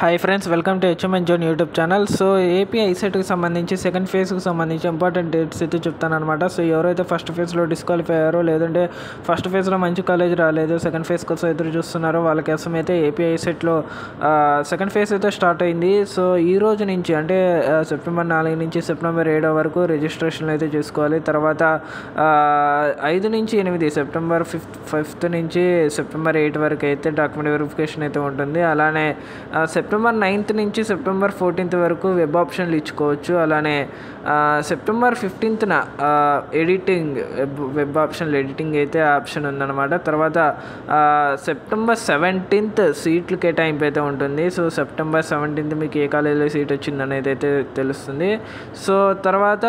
Hi friends, welcome to HMN zone YouTube channel. So AP ఐసెట్కి సంబంధించి second ఫేజ్కి సంబంధించి important dates అయితే చెప్తాను అనమాట. సో ఎవరైతే ఫస్ట్ ఫేజ్లో డిస్క్వాలిఫై అయ్యారో, లేదంటే ఫస్ట్ ఫేజ్లో మంచి కాలేజ్ రాలేదు, సెకండ్ ఫేజ్ కోసం ఎదురు చూస్తున్నారో వాళ్ళ కోసం అయితే ఏపీ ఐసెట్లో సెకండ్ ఫేజ్ అయితే స్టార్ట్ అయింది. సో ఈ రోజు నుంచి అంటే సెప్టెంబర్ 4 నుంచి సెప్టెంబర్ 7 వరకు రిజిస్ట్రేషన్లు అయితే చేసుకోవాలి. తర్వాత 5 నుంచి 8 సెప్టెంబర్ 5th నుంచి సెప్టెంబర్ 8 వరకు అయితే డాక్యుమెంట్ వెరిఫికేషన్ అయితే ఉంటుంది. అలానే సెప్టెంబర్ 9th నుంచి సెప్టెంబర్ 14th వరకు వెబ్ ఆప్షన్లు ఇచ్చుకోవచ్చు. అలానే సెప్టెంబర్ 15th ఎడిటింగ్ వెబ్ ఆప్షన్లు ఎడిటింగ్ అయితే ఆప్షన్ ఉందన్నమాట. తర్వాత సెప్టెంబర్ 17th సీట్లు కేటాయింపు అయితే ఉంటుంది. సో సెప్టెంబర్ 17th మీకు ఏ కాలేజీలో సీట్ వచ్చింది అనేది అయితే తెలుస్తుంది. సో తర్వాత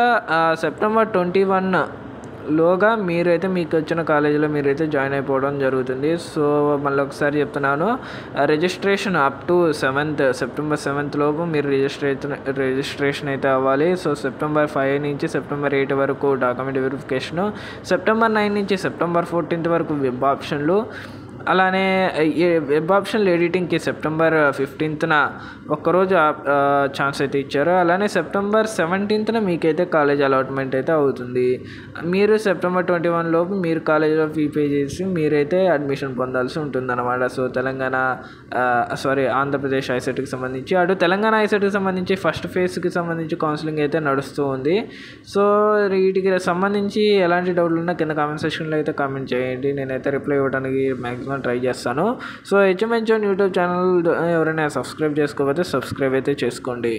సెప్టెంబర్ 21 లోగా మీరైతే మీకు వచ్చిన కాలేజీలో మీరైతే జాయిన్ అయిపోవడం జరుగుతుంది. సో మళ్ళీ ఒకసారి చెప్తున్నాను, registration up to September 7th లోపు మీరు రిజిస్ట్రేషన్ అయితే అవ్వాలి. సో సెప్టెంబర్ 5 నుంచి సెప్టెంబర్ 8 వరకు డాక్యుమెంట్ వెరిఫికేషను, సెప్టెంబర్ 9 నుంచి సెప్టెంబర్ 14th వరకు వెబ్ ఆప్షన్లు, అలానే వెబ్ ఆప్షన్లు ఎడిటింగ్కి సెప్టెంబర్ 15th ఒక్కరోజు ఛాన్స్ అయితే ఇచ్చారు. అలానే సెప్టెంబర్ 17th మీకైతే కాలేజ్ అలాట్మెంట్ అయితే అవుతుంది. మీరు సెప్టెంబర్ 21 లోపు మీరు కాలేజీలో ఫీ పే చేసి మీరైతే అడ్మిషన్ పొందాల్సి ఉంటుందన్నమాట. సో ఆంధ్రప్రదేశ్ ఐసెట్కి సంబంధించి, అటు తెలంగాణ ఐసెట్కి సంబంధించి ఫస్ట్ ఫేజ్కి సంబంధించి కౌన్సిలింగ్ అయితే నడుస్తూ ఉంది. సో వీటికి సంబంధించి ఎలాంటి డౌట్లు ఉన్నా కింద కామెంట్ సెక్షన్లో అయితే కామెంట్ చేయండి. నేనైతే రిప్లై ఇవ్వడానికి మ్యాక్సిమం ట్రై చేస్తాను. సో హెచ్ఎంఎన్ జోన్ యూట్యూబ్ ఛానల్ ఎవరైనా సబ్స్క్రైబ్ చేసుకోకపోతే సబ్స్క్రైబ్ అయితే చేసుకోండి.